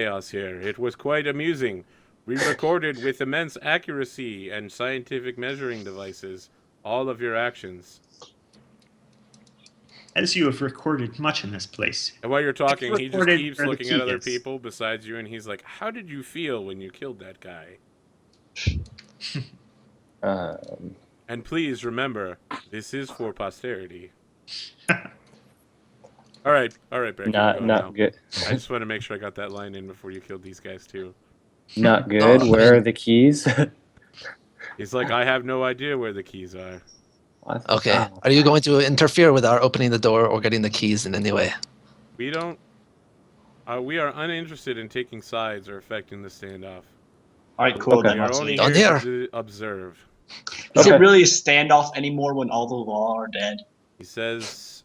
chaos here. It was quite amusing. We recorded with immense accuracy and scientific measuring devices all of your actions. As you have recorded much in this place. And while you're talking, he just keeps where the looking at key other is. people besides you, and he's like, "How did you feel when you killed that guy?" And please remember, this is for posterity. All right, Breck. Not good. I just want to make sure I got that line in before you killed these guys too. Not good. Where are the keys? He's like, I have no idea where the keys are. Okay. Are you going to interfere with our opening the door or getting the keys in any way? We don't. We are uninterested in taking sides or affecting the standoff. All right, cool. We Then are let's only leave. here to observe. Is it really a standoff anymore when all the law are dead? He says.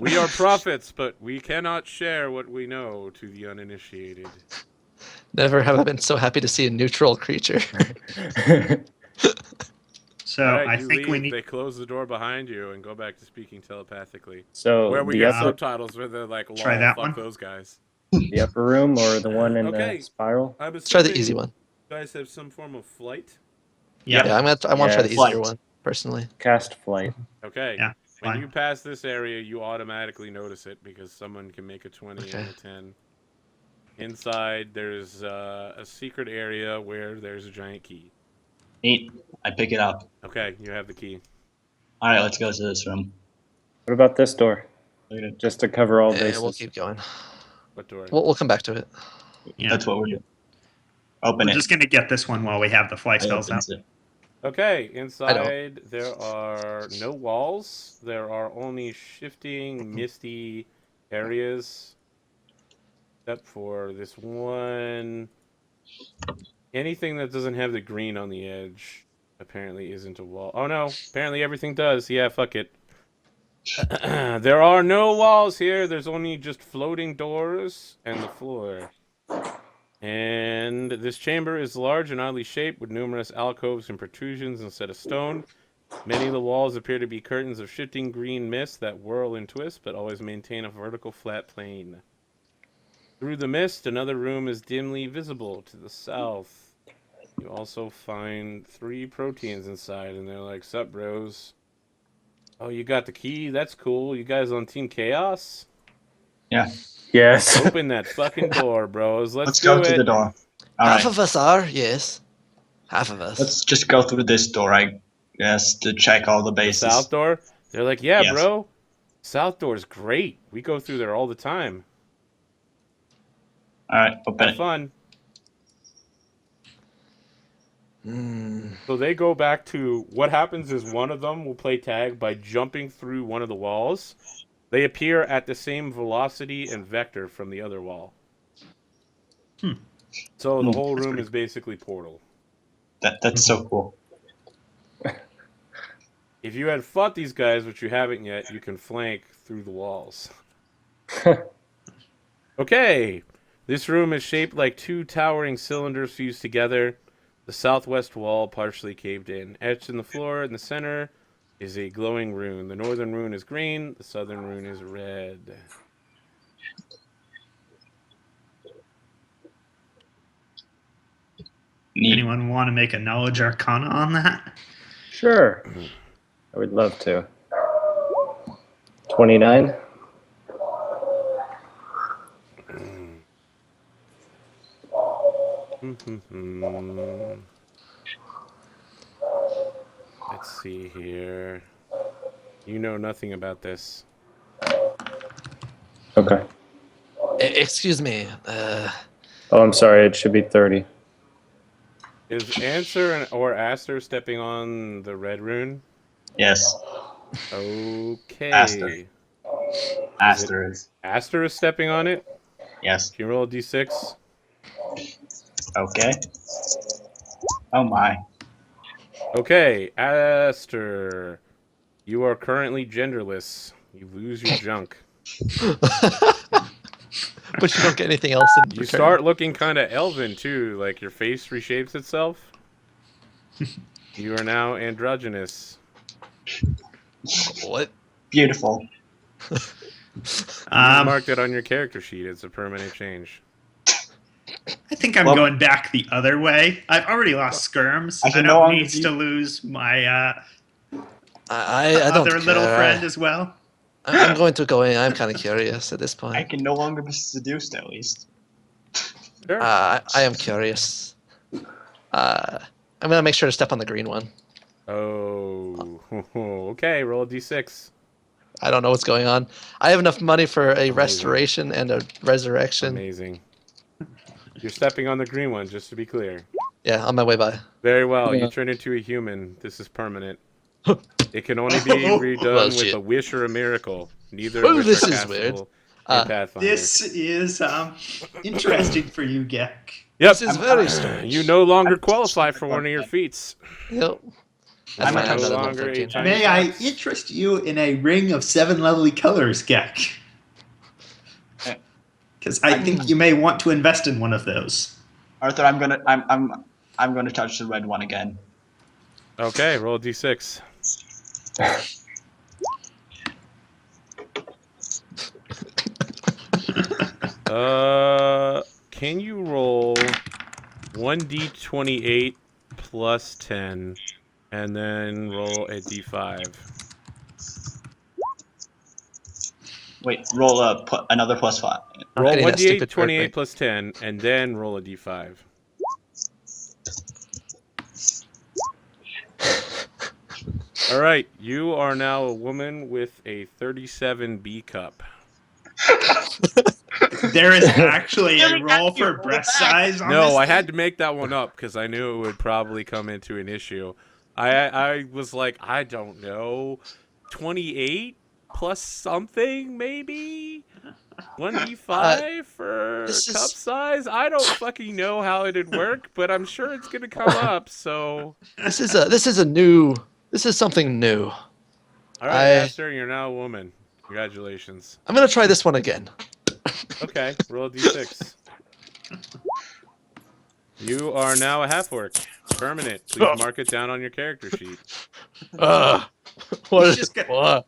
We are prophets, but we cannot share what we know to the uninitiated. Never have I been so happy to see a neutral creature. So right, I think we need. They close the door behind you and go back to speaking telepathically. So where we get subtitles where they're like, try that fuck one. those guys. The upper room or the one in the spiral? Try the easy one. You guys have some form of flight? Yeah, I want to try the easier one, personally. Cast flight. Okay. Yeah, when you pass this area, you automatically notice it because someone can make a 20 and a 10. Inside, there's a secret area where there's a giant key. Neat. I pick it up. Okay, you have the key. All right, let's go to this room. What about this door? Just to cover all bases. We'll keep going. What door? We'll come back to it. Yeah. That's what we're doing. Open We're it. just going to get this one while we have the flight spells out. Okay, inside there are no walls. There are only shifting, misty areas. Except for this one. Anything that doesn't have the green on the edge apparently isn't a wall. Oh no, apparently everything does. Yeah, fuck it. There are no walls here. There's only just floating doors and the floor. And this chamber is large and oddly shaped with numerous alcoves and protrusions instead of stone. Many of the walls appear to be curtains of shifting green mist that whirl and twist, but always maintain a vertical flat plane. Through the mist, another room is dimly visible to the south. You also find 3 proteins inside, and they're like, "Sup, bros? Oh, you got the key? That's cool. You guys on Team Chaos?" Yeah. Yes. Open that fucking door, bros. Let's go to the door. All Half right. of us are, yes. Half of us. Let's just go through this door, I guess, to check all the bases. The south door? They're like, yeah, Yes. bro. South door's great. We go through there all the time. All right, open Have it. fun. So they go back to what happens is one of them will play tag by jumping through one of the walls. They appear at the same velocity and vector from the other wall. So the whole room is basically Portal. That's so cool. If you had fought these guys, which you haven't yet, you can flank through the walls. Okay. This room is shaped like 2 towering cylinders fused together. The southwest wall partially caved in. Etched in the floor in the center is a glowing rune. The northern rune is green. The southern rune is red. Neat. Anyone want to make a knowledge arcana on that? Sure. I would love to. 29. Let's see here. You know nothing about this. Okay. Excuse me. Oh, I'm sorry. It should be 30. Is Answer or Aster stepping on the red rune? Yes. Okay. Aster. Aster is. Aster is stepping on it? Yes. Can you roll a d6? Okay. Oh my. Okay, Aster. You are currently genderless. You lose your junk. But you don't get anything else in You return. start looking kind of elven, too. Like, your face reshapes itself. You are now androgynous. What? Beautiful. You Um, marked it on your character sheet. It's a permanent change. I think I'm Well- going back the other way. I've already lost skirms. I I can no don't longer need be- to lose my I don't other little care. friend as well. I'm going to go in. I'm kind of curious at this I point. can no longer be seduced, at least. Sure. I am curious. I'm gonna make sure to step on the green one. Oh, okay. Roll a d6. I don't know what's going on. I have enough money for a Amazing. restoration and a resurrection. Amazing. You're stepping on the green one, just to be clear. Yeah, on my way by. Very well. Yeah. You turn into a human. This is permanent. It can only be Oh, redone well, with shit. a wish or a miracle. Neither Oh, of which this are is castable weird. in Pathfinder. This is interesting for you, Gek. Yep. This is very strange. You no longer qualify for one of your feats. Yep. I'm That's fine, no I'm not at level longer a 13. tiny- May I fox. interest you in a ring of 7 lovely colors, Gek? Because I think you may want to invest in one of those. Arthur, I'm gonna touch the red one again. Okay, roll a d6. Can you roll 1d28 plus 10, and then roll a d5? Wait, roll another +5. Roll getting that 1d8 stupid bird 28 rate. plus 10, and then roll a d5. All right, you are now a woman with a 37 B cup. There is actually a Really roll happy to for roll breast it back. size on No, this I thing? had to make that one up because I knew it would probably come into an issue. I was like, I don't know, 28 plus something maybe? 1d5 for this cup is- size? I don't fucking know how it'd work, but I'm sure it's gonna come up, so... This is something new. Alright, Aster, you're now a woman. Congratulations. I'm gonna try this one again. Okay, roll a d6. You are now a half-orc. Permanent. Please mark it down on your character sheet. What? He's just gonna- What?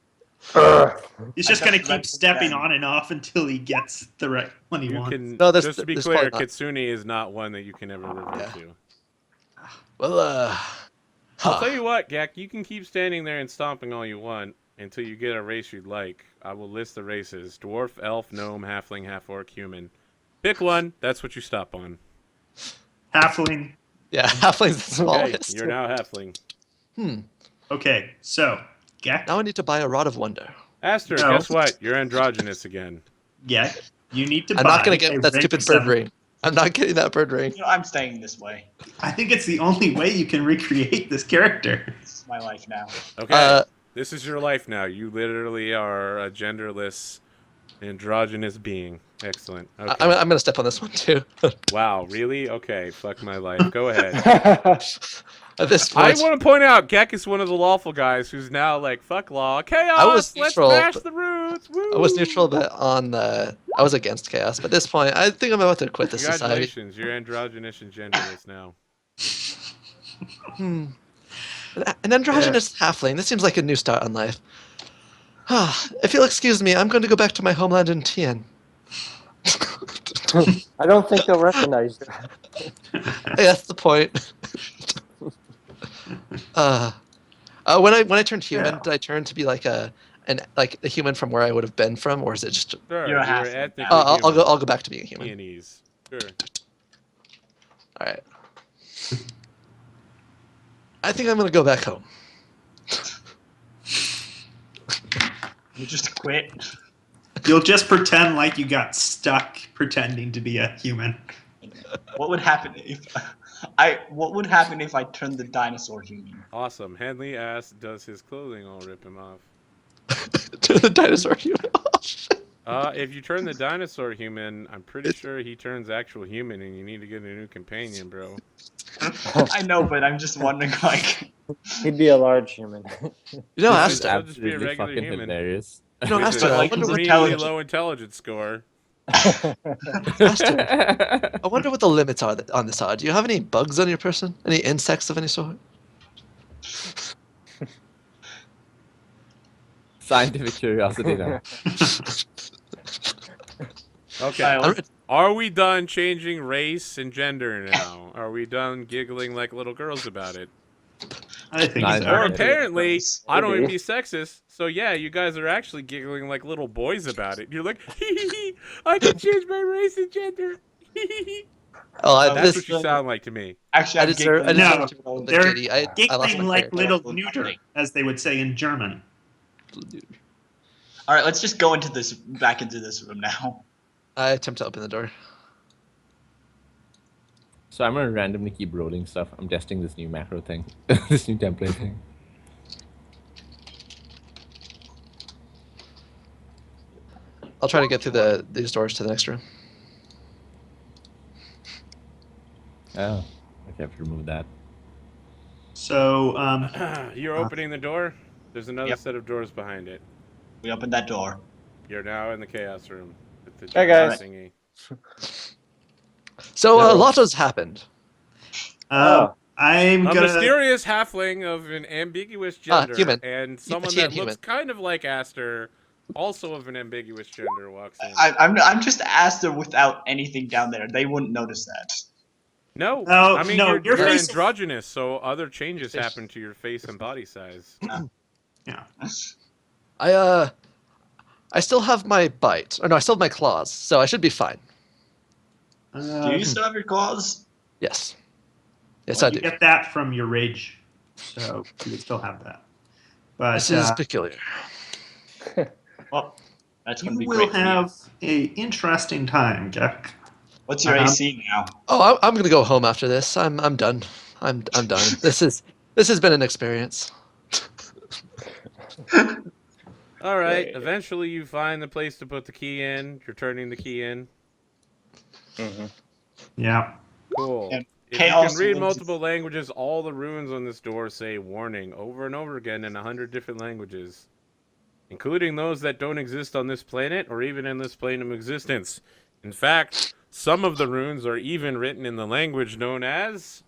He's just I going to touched the keep red stepping one. on and off until he gets the right one he You wants. can, No, just to be there's clear, probably not. Kitsune is not one that you can ever revert Yeah. to. Well, I'll tell you what, Gak, you can keep standing there and stomping all you want until you get a race you'd like. I will list the races. Dwarf, elf, gnome, halfling, half-orc, human. Pick one. That's what you stop on. Halfling. yeah, halfling's the Okay, smallest. you're now halfling. Okay, so, Gek, Now I need to buy a Rod of Wonder. Aster, No. guess what? You're androgynous again. Gek, you need to I'm buy not gonna a get that ring stupid of bird 7. ring. I'm not getting that bird ring. You know, I'm staying this way. I think it's the only way you can recreate this character. This is my life now. Okay, this is your life now. You literally are a genderless, androgynous being. Excellent. Okay. I'm gonna step on this one too. Wow, really? Okay, fuck my life. Go ahead. At this I point, want to point out, Gek is one of the lawful guys who's now like, fuck law, chaos, I was let's neutral, smash but- the roots, woo! I was neutral, but I was against chaos. But at this point, I think I'm about to quit this society. Congratulations, you're androgynous and genderless now. An androgynous halfling. This seems like a new start on life. If you'll excuse me, I'm going to go back to my homeland in Tien. I don't think they'll recognize you. Hey, that's the point. When I turned human, Yeah. did I turn to be like a human from where I would have been from, or is it just? Sure, You're a you were halfling. ethnically I'll go back to being a human. Tianese. Sure. All right. I think I'm gonna go back home. You just quit. You'll just pretend like you got stuck pretending to be a human. What would happen if I turned the dinosaur human? Awesome. Henley asks, does his clothing all rip him off? To the dinosaur human. If you turn the dinosaur human, I'm pretty sure he turns actual human, and you need to get a new companion, bro. I know, but I'm just wondering, like, He'd be a large human. You know, This is Asta. I'll just be a absolutely regular fucking human. hilarious. You know, With Asta. a I like wonder he's what extremely intelligent. low intelligence score. Asta, I wonder what the limits are on this are. Do you have any bugs on your person? Any insects of any sort? Scientific curiosity now. Okay. Alright, Are we done changing race and gender now? Are we done giggling like little girls about it? I think Nice. so. Or Okay. apparently, I don't Maybe. want to be sexist, so yeah, you guys are actually giggling like little boys about it. You're like, hee hee hee, I can change my race and gender. Hee hee hee. Oh, That's this what you sound like to me. actually, I I'm deserve giggling. No, to be called the they're kitty. I lost giggling my like character. little neuter, as they would say in German. All right, let's just go back into this room now. I attempt to open the door. So I'm gonna randomly keep rolling stuff. I'm testing this new macro thing, this new template thing. I'll try to get through these doors to the next room. Oh, okay, I have to remove that. So, You're opening the door. There's another Yep. set of doors behind it. We opened that door. You're now in the chaos room. With the Hey, giant guys. thingy. So No. Lotto's happened. Oh. I'm A gonna. mysterious halfling of an ambiguous gender, human. and someone Petite that human. looks kind of like Aster, also of an ambiguous gender, walks in. I'm just Aster without anything down there. They wouldn't notice that. No, No, I mean no, you're your face- androgynous, so other changes happen to your face and body size. Yeah. I still have my bite. Or no, I still have my claws, so I should be fine. Do you still have your claws? Yes. Yes, well, I you do. get that from your rage, so you would still have that. But This is peculiar. Well, that's gonna you be will great. have a interesting time, Jack. What's your AC now? Oh, I'm gonna go home after this. I'm done. I'm done. This has been an experience. All right. Eventually, you find the place to put the key in. You're turning the key in. Mm-hmm. Yeah. Cool. And If chaos you can read wins. multiple languages, all the runes on this door say "warning" over and over again in 100 different languages, including those that don't exist on this planet or even in this plane of existence. In fact, some of the runes are even written in the language known as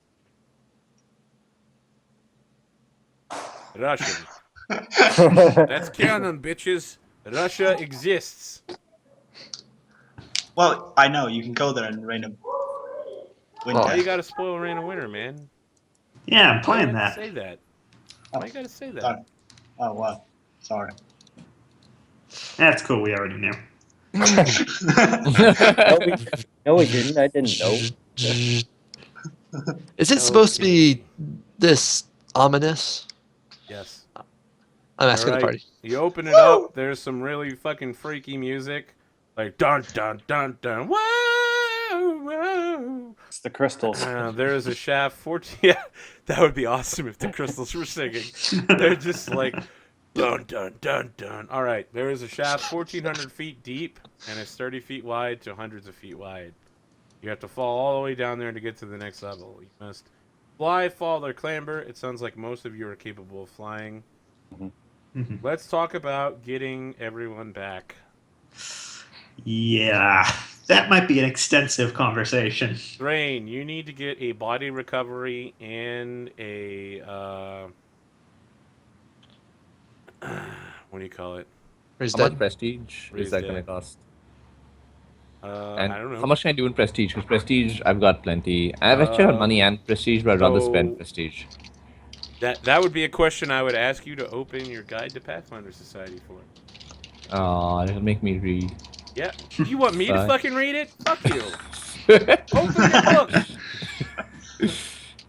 Russian. That's canon, bitches. Russia exists. Well, I know you can go there and win Oh. Why you gotta spoil Reign of Winter, man? Yeah, I'm Why playing you that. gotta say that? Oh. Why you gotta say that? Sorry. Oh wow, sorry. That's cool. We already knew. No, we didn't. I didn't know. Is it supposed to be this ominous? Yes. I'm asking Alright, the party. You open it up, there's some really fucking freaky music. Like dun dun dun dun. Whoa! Whoa! It's the crystals. There is a shaft 14. Yeah, that would be awesome if the crystals were singing. They're just like dun dun dun dun. Alright, there is a shaft 1,400 feet deep, and it's 30 feet wide to hundreds of feet wide. You have to fall all the way down there to get to the next level. You must fly, fall, or clamber. It sounds like most of you are capable of flying. Mhm. Let's talk about getting everyone back. Yeah, that might be an extensive conversation. Thrain, you need to get a body recovery and a what do you call it? Or he's How much dead. prestige Raise is that dead. going to cost? I don't know. How much can I do in prestige? Because prestige, I've got plenty. I've actually got money and prestige, but I'd rather spend prestige. That would be a question I would ask you to open your guide to Pathfinder Society for. Oh, it'll make me read. Yeah. You want me to Fine. fucking read it? Fuck you. Open your book.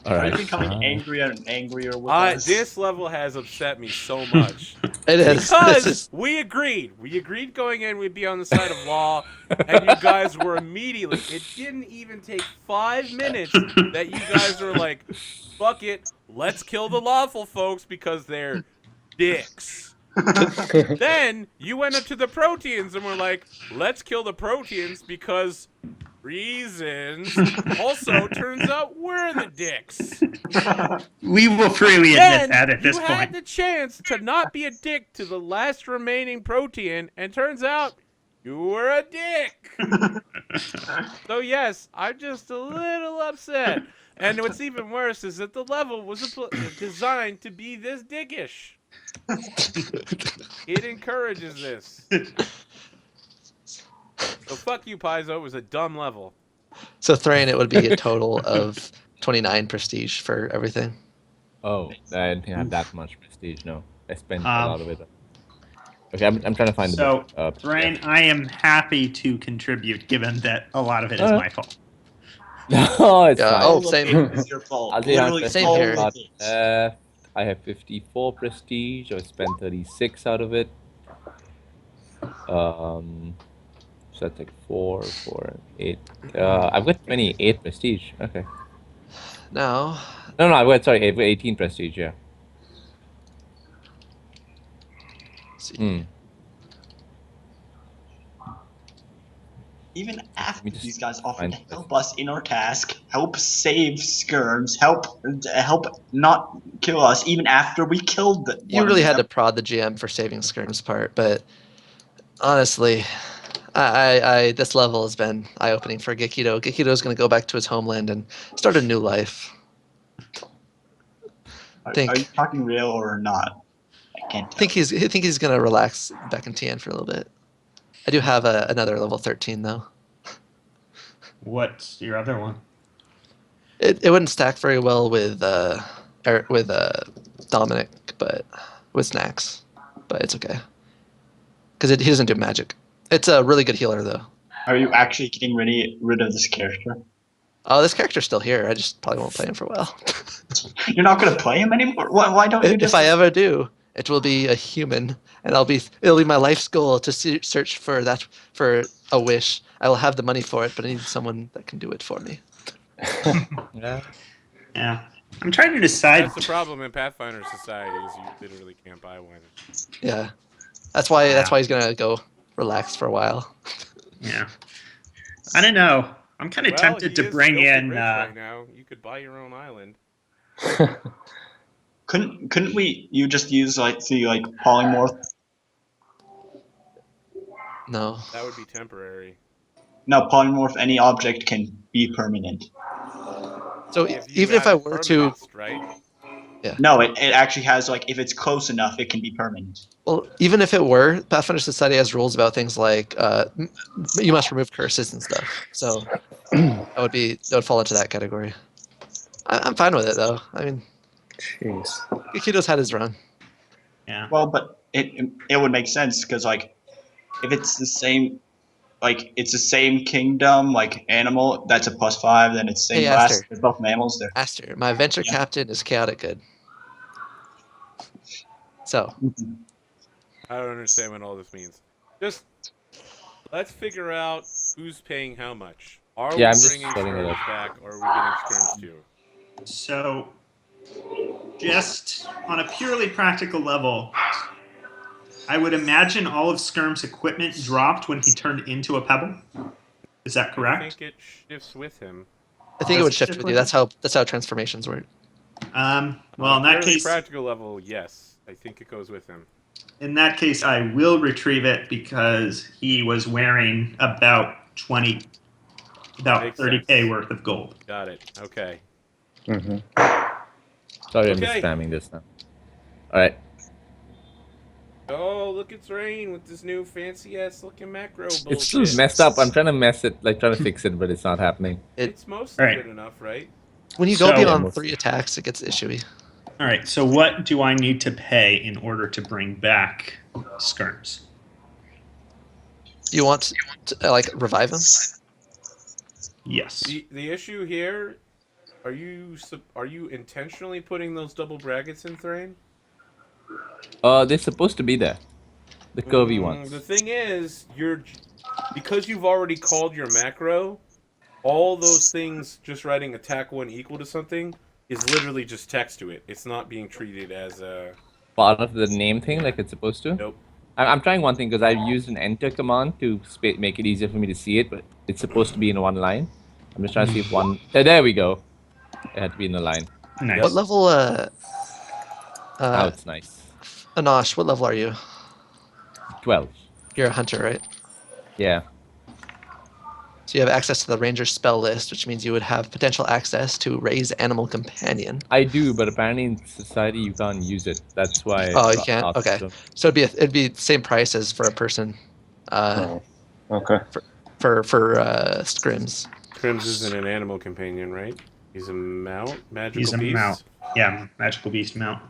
All Are right. you becoming angrier and angrier with us? This level has upset me so much. It is. Because This is we agreed. We agreed going in we'd be on the side of law, and you guys were immediately. It didn't even take 5 minutes that you guys were like, fuck it, let's kill the lawful folks because they're dicks. Then you went up to the Proteans and were like, let's kill the Proteans because reasons. Also, turns out we're the dicks. We will freely admit Then that at this you had point. the chance to not be a dick to the last remaining Protean, and turns out you were a dick. So yes, I'm just a little upset. And what's even worse is that the level was designed to be this dickish. It encourages this. So fuck you, Paizo. It was a dumb level. So Thrain, it would be a total of 29 prestige for everything. Oh, I didn't have that much prestige. No, I spent a Um, lot of it. Okay, I'm trying to find the So, book. Rain, I am happy to contribute, given that a lot of it is Alright. my fault. No, it's Yeah, fine. oh, All of same. it is your fault. I'll tell you how much Literally, Same all here. of it. I have 54 prestige. I spent 36 out of it. So that's like 4, 8. I've got 28 prestige. Okay. Now, No, I've got, sorry, I've got 18 prestige, yeah. let's see. Hmm. Even after just these guys offered find to this. help us in our task, help save skirms, help not kill us, even after we killed them. You really had to prod the GM for saving Skirm's part, but honestly, I this level has been eye-opening for Gekido. Gekido's going to go back to his homeland and start a new life. Are think- you talking real or not? I can't tell. I think he's going to relax back in TN for a little bit. I do have another level 13 though. What's your other one? It wouldn't stack very well with Dominic, but with Snacks, but it's okay because he doesn't do magic. It's a really good healer though. Are you actually getting rid of this character? Oh, this character's still here. I just probably won't play him for a while. You're not gonna play him anymore? Why don't you just? If I ever do, it will be a human, and it'll be my life's goal to search for a wish. I will have the money for it, but I need someone that can do it for me. Yeah. Yeah. I'm trying to decide. That's the problem in Pathfinder Society is you literally can't buy one. Yeah, that's why he's gonna go relax for a while. Yeah. I don't know. I'm kind of tempted he to is bring filthy in. rich right now. You could buy your own island. Couldn't you just use the polymorph? No. That would be temporary. No, polymorph. Any object can be permanent. So If you even if I have were to, permanence, right? No, it actually has if it's close enough, it can be permanent. well, even if it were, Pathfinder Society has rules about things like you must remove curses and stuff. So that would fall into that category. I'm fine with it though. I mean, Jeez. Kikido's had his run. Yeah. Well, but it would make sense because if it's the same, it's the same kingdom, animal that's a +5, then it's same Hey, class. Aster. They're both mammals. There. Aster, my venture captain is chaotic good. So I don't understand what all this means. Just let's figure out who's paying how much. Are we I'm just bringing setting it skirms up. back, or are we getting skirms too? So, just on a purely practical level, I would imagine all of Skirm's equipment dropped when he turned into a pebble. Is that I correct? think it shifts with him. I think it would shift with you. That's how transformations work. Well, in that Purely case, practical level, yes. I think it goes with him. I will retrieve it because he was wearing about Makes 30k sense. worth of gold. Got it. Okay. Mm-hmm. Sorry, I'm just Okay. spamming this now. Alright. Oh, look, it's Rain with this new fancy ass looking macro bullshit. It's still messed up. I'm trying to fix it, but it's not happening. It's mostly Right. good enough, right? When you go So- beyond Almost. 3 attacks, it gets issuey. All right. So, what do I need to pay in order to bring back Skirms? You want to revive him? Yes. The issue here, are you intentionally putting those double brackets in Thrain? They're supposed to be there. The curvy ones. The thing is, because you've already called your macro, all those things just writing attack 1 equal to something is literally just text to it. It's not being treated as a Part of the name thing like it's supposed to. nope. I'm trying one thing because I've used an enter command to make it easier for me to see it, but it's supposed to be in one line. I'm just trying to see if one. There we go. It had to be in the line. Nice. What level? Now it's nice. Anosh, what level are you? 12. You're a hunter, right? Yeah. So you have access to the ranger spell list, which means you would have potential access to Raise Animal Companion. I do, but apparently in society you can't use it. That's why. Oh, I you can't. asked Okay, them. so it'd be the same price as for a person, Oh, okay. for scrims. Crims isn't an animal companion, right? He's a mount, magical He's a beast. mount. Yeah, magical beast mount.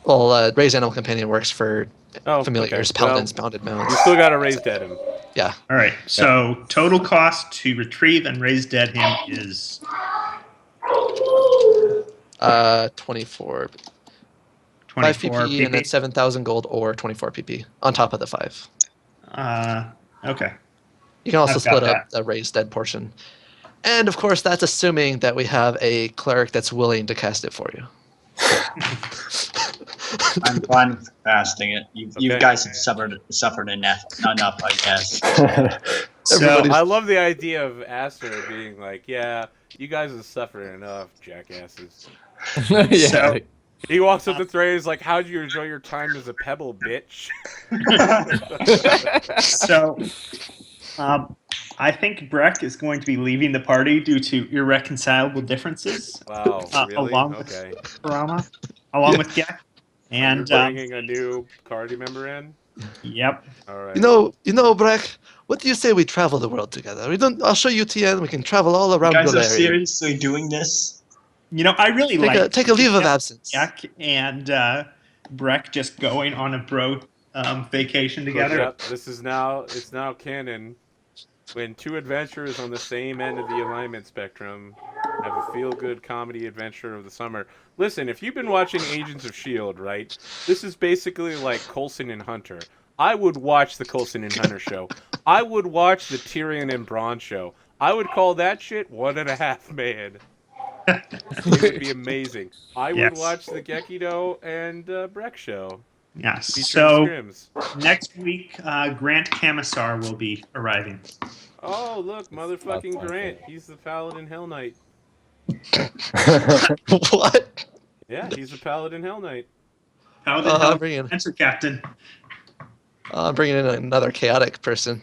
Well, Raise Animal Companion works for Oh, familiars, okay. paladins, Well, mounted you mounts. still got to raise dead him. Yeah. All right. So total cost to retrieve and raise dead him is 24. 24 5 PP, and that's 7,000 gold or 24 PP on top of the 5. Okay. You can also I've got split up the raised dead portion. And of course, that's assuming that we have a cleric that's willing to cast it for you. I'm fine with casting it. You Okay. guys have suffered enough, I guess. So Everybody's- I love the idea of Aster being like, "Yeah, you guys have suffered enough, jackasses." Yeah. So- like, He walks up to Thray, and is like, "How'd you enjoy your time as a pebble, bitch?" So, I think Breck is going to be leaving the party due to irreconcilable differences. Wow, really? Along Okay. with Karama, along with Gek. And You're bringing a new party member in. yep. All right. You know, Breck. What do you say we travel the world together? I'll show you TN. We can travel all You around guys are Golarion. seriously doing this? You know, I really like Take a leave of absence. Gek and Breck just going on a bro vacation together. Yep, it's now canon. When two adventurers on the same end of the alignment spectrum have a feel-good comedy adventure of the summer. Listen, if you've been watching Agents of S.H.I.E.L.D., right, this is basically like Coulson and Hunter. I would watch the Coulson and Hunter show. I would watch the Tyrion and Bronn show. I would call that shit 1.5 man. It would be amazing. I would Yes. watch the Gekido and Breck show. Yes. Featuring So scrims. next week, Grant Camisar will be arriving. Oh, look, motherfucking Grant. He's the Paladin Hell Knight. What? Yeah, he's the Paladin Hell Knight. Paladin I'm Health bringing Adventure Captain. in another chaotic person.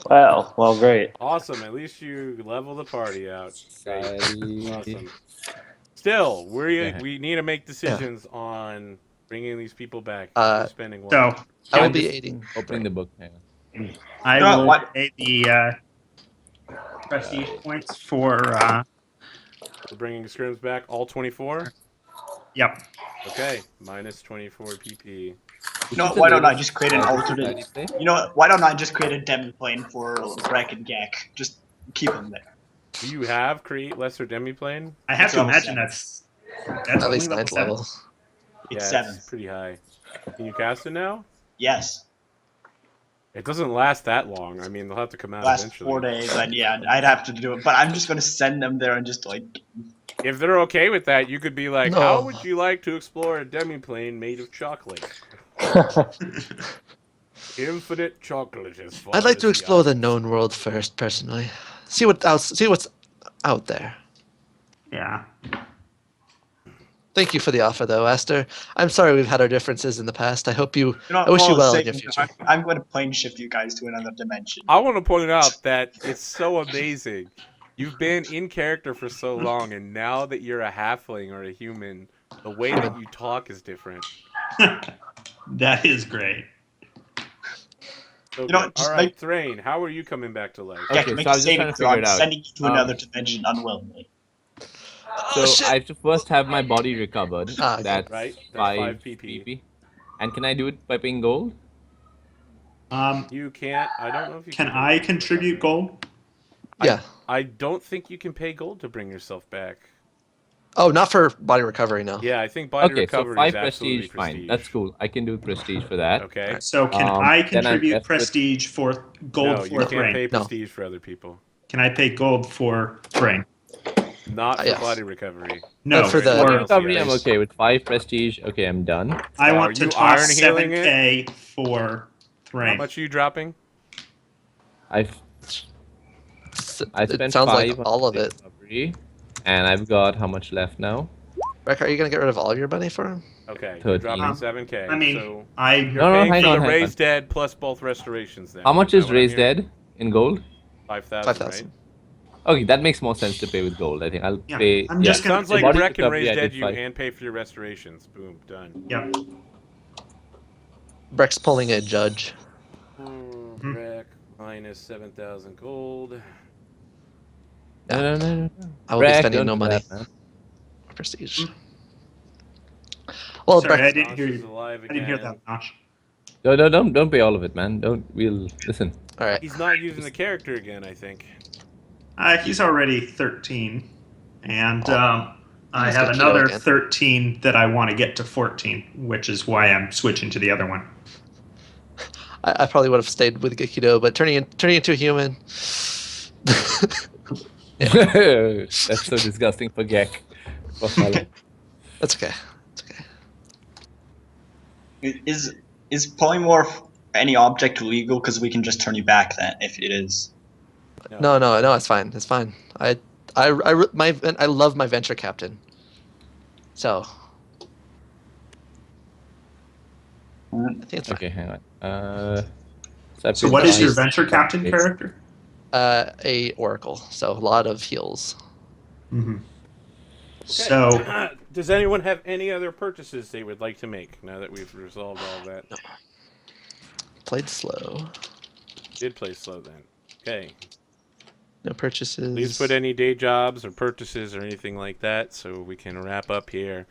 Well, great. Awesome. At least you level the party out. Great. Society. Awesome. Still, Yeah. we need to make decisions on bringing these people back. Uh, Spending one. So I will I'm be just aiding. Opening the book. Hang on. I No, will what? pay the prestige points for. We're bringing scrims back, all 24? Yep. Okay, minus 24 PP. You know, Is this why the don't I latest, just create an alternate? society thing? You know what? Why don't I just create a demi plane for Breck and Gek? Just keep them there. Do you have create lesser demiplane? I have It's to level imagine 7. that's At only least 9th seven. level. It's Yeah, 7. it's pretty high. Can you cast it now? Yes. It doesn't last that long. I mean, they'll have to come out Last eventually. 4 days, and yeah, I'd have to do it. But I'm just gonna send them there and just like. If they're okay with that, you could be like, No. how would you like to explore a demiplane made of chocolate? Infinite chocolate is far I'd like as to explore the eye. known world first, personally. See what's out there. Yeah. Thank you for the offer, though, Aster. I'm sorry we've had our differences in the past. I hope you. You know, I wish you for the well in sake your of- future. I'm going to plane shift you guys to another dimension. I want to point out that it's so amazing. You've been in character for so long, and now that you're a halfling or a human, the way that you talk is different. That is great. So You know, good. just All right, make- Thrain, how are you coming back to life? Okay, Gek, make so I a was just saving trying to throw. figure I'm it out. sending you to another dimension unwillingly. Oh, So shit. I have to first have my body recovered. Ah, okay. That's Right? That's 5 5 PP. PP. And can I do it by paying gold? You can't. I don't know if you Can pay I gold to contribute recover. gold? Yeah. I don't think you can pay gold to bring yourself back. Oh, not for body recovery, no. Yeah, I think body Okay, so recovery 5 is absolutely prestige, fine. That's cool. I can do prestige for that. Okay. So can Um, I then I'm contribute left with- prestige for gold No, you for can't Thrain? pay No. prestige for other people. Can I pay gold for Thrain? Not for Yes. body recovery. No. But for the- Anyone Body else, recovery, I'm guys? okay with 5 prestige. Okay, I'm done. I Are want to you toss iron healing it? 7K for How Thrain. much are you dropping? I've I It spent sounds 5 like on all of it. recovery, and I've got how much left now? Breck, are you gonna get rid of all your money for him? Okay, you're 13. dropping 7K. I mean, so I you're No, paying hang for on, the hang raised dead plus both restorations. Then How much that is what I'm raised hearing? dead? in gold? 5,000, 5,000. right? Okay, that makes more sense to pay with gold. I think I'll Yeah, pay. I'm just gonna- Sounds like body Breck and recovery, Raise I Dead did you 5. and pay for your restorations. Boom, done. Yeah. Breck's pulling a judge. Breck minus 7,000 gold. No. I will be Breck, spending don't no do money. that, man. Prestige. Well, Sorry, I Breck, didn't hear Josh is you. alive I didn't hear again. that, Josh. No, don't pay all of it, man. We'll listen. all right. He's not using the character again, I think. He's already 13, and I He's have got keto another again. 13 that I want to get to 14, which is why I'm switching to the other one. I probably would have stayed with Gekido, but turning into a human. That's so disgusting for Gek. For fella. That's okay. It's okay. Is polymorph any object legal? Because we can just turn you back then if it is. No, it's fine. It's fine. I love my venture captain. So I think it's fine. Okay, hang on. So what is your venture captain character? A oracle, so a lot of heals. Mm-hmm. Okay. So does anyone have any other purchases they would like to make now that we've resolved all that? Played slow. Did play slow then. Okay. No purchases. Please put any day jobs or purchases or anything like that so we can wrap up here.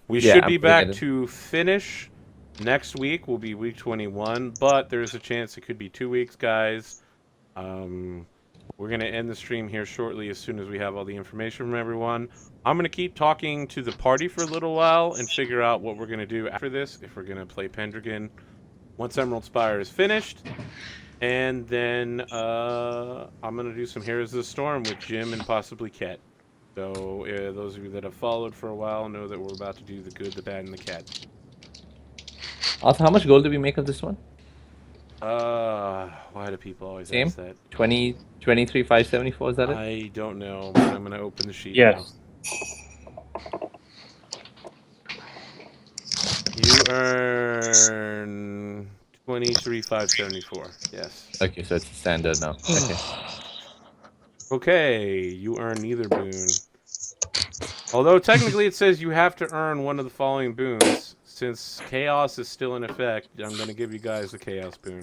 We Yeah, should I'm be putting back it in. to finish next week. Will be week 21, but there's a chance it could be 2 weeks, guys. We're going to end the stream here shortly as soon as we have all the information from everyone. I'm going to keep talking to the party for a little while and figure out what we're going to do after this, if we're going to play Pendragon once Emerald Spire is finished. And then I'm going to do some Heroes of the Storm with Jim and possibly Ket. So those of you that have followed for a while know that we're about to do the good, the bad, and the cat. Also, how much gold did we make of this one? Why do people always Same? ask that? 23,574, is that it? I don't know, but I'm going to open the sheet Yes. now. You earn 23,574. Yes. Okay, so it's standard now. Okay. Okay, you earn neither boon. Although technically it says you have to earn one of the following boons. Since chaos is still in effect, I'm going to give you guys the chaos boon.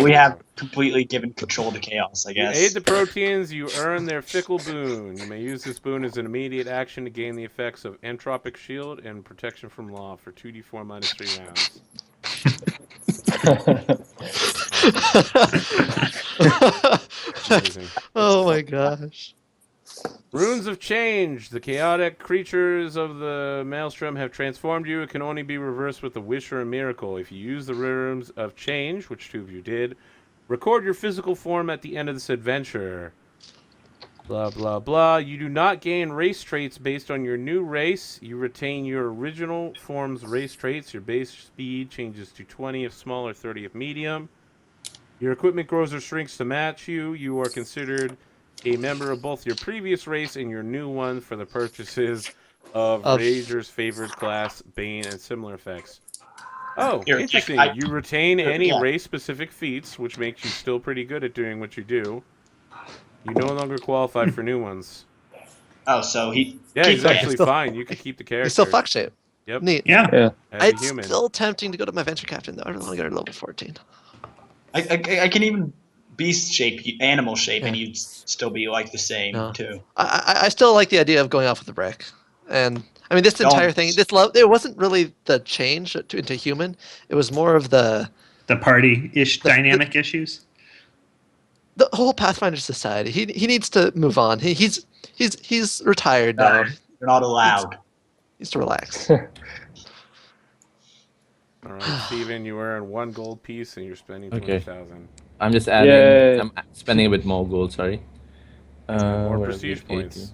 We have completely given control to chaos, I You guess. aid the proteans, you earn their fickle boon. You may use this boon as an immediate action to gain the effects of entropic shield and protection from law for 2d4 minus 3 rounds. Amazing. Oh my gosh. Runes of Change. The chaotic creatures of the Maelstrom have transformed you. It can only be reversed with a wish or a miracle. If you use the Runes of Change, which 2 of you did, record your physical form at the end of this adventure. Blah, blah, blah. You do not gain race traits based on your new race. You retain your original form's race traits. Your base speed changes to 20 if small or 30 if medium. Your equipment grows or shrinks to match you. You are considered a member of both your previous race and your new one for the purchases of Rager's favorite class, Bane, and similar effects. Oh, Here, interesting. I- You retain any yeah. race-specific feats, which makes you still pretty good at doing what you do. You no longer qualify for new ones. Oh, so he. Yeah, keep he's going. actually fine. You could keep the character. He's still fuck shape. Yep. Neat. yeah. Yeah. As a It's human. still tempting to go to my venture captain though. I don't want to go to level 14. I can even beast shape, animal shape, and Yeah. you'd still be like the same No. too. I still like the idea of going off with the brick, and I mean this Don't. entire thing. It wasn't really the change into human. It was more of the Party-ish dynamic issues. whole Pathfinder society. He needs to move on. He's retired now. You're not allowed. He needs to relax. All right, Steven, you earn 1 gold piece and you're spending Okay. 20,000. I'm just adding. Yay. I'm spending a bit more gold, sorry. More where are prestige we? 18. points.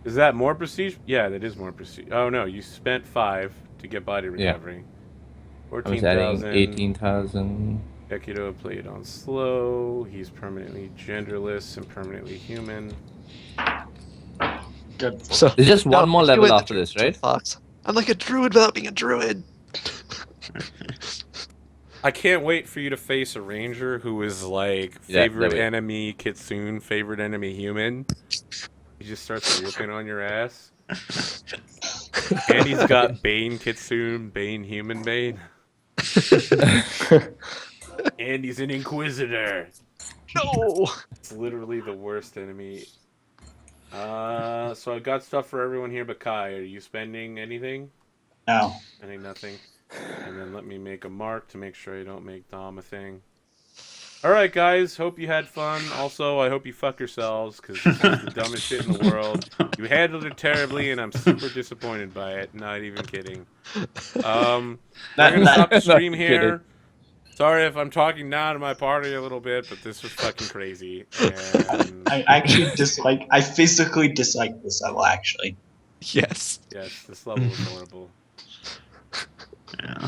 Is that more prestige? Yeah, that is more prestige. Oh no, you spent 5 to get body Yeah. recovery. I was adding 14,000. 18,000. Ekido played on slow. He's permanently genderless and permanently human. Good. So There's just now, one more you level win the after this, right? Fox. I'm like a druid without being a druid. I can't wait for you to face a ranger who is like Yeah, favorite that way. enemy Kitsune, favorite enemy human. He just starts whooping on your ass. And he's got Bane Kitsune, Bane Human Bane. And he's an Inquisitor. No. It's literally the worst enemy. So I've got stuff for everyone here, but Kai, are you spending anything? No. Spending nothing. And then let me make a mark to make sure I don't make Dom a thing. Alright, guys. Hope you had fun. Also, I hope you fuck yourselves, because this is the dumbest shit in the world. You handled it terribly, and I'm super disappointed by it. Not even kidding. We're going to stop the stream here. Sorry if I'm talking down to my party a little bit, but this was fucking crazy. And I actually dislike. I physically dislike this level. Actually. Yes. yes, this level is horrible. Yeah.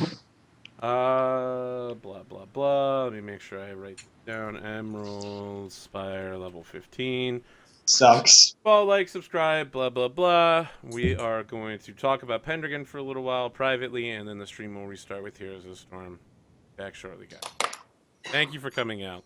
Blah blah blah. Let me make sure I write down Emerald Spire level 15. Sucks. Follow, like, subscribe, blah blah blah. We are going to talk about Pendragon for a little while privately, and then the stream will restart with Heroes of the Storm. Back shortly, guys. Thank you for coming out.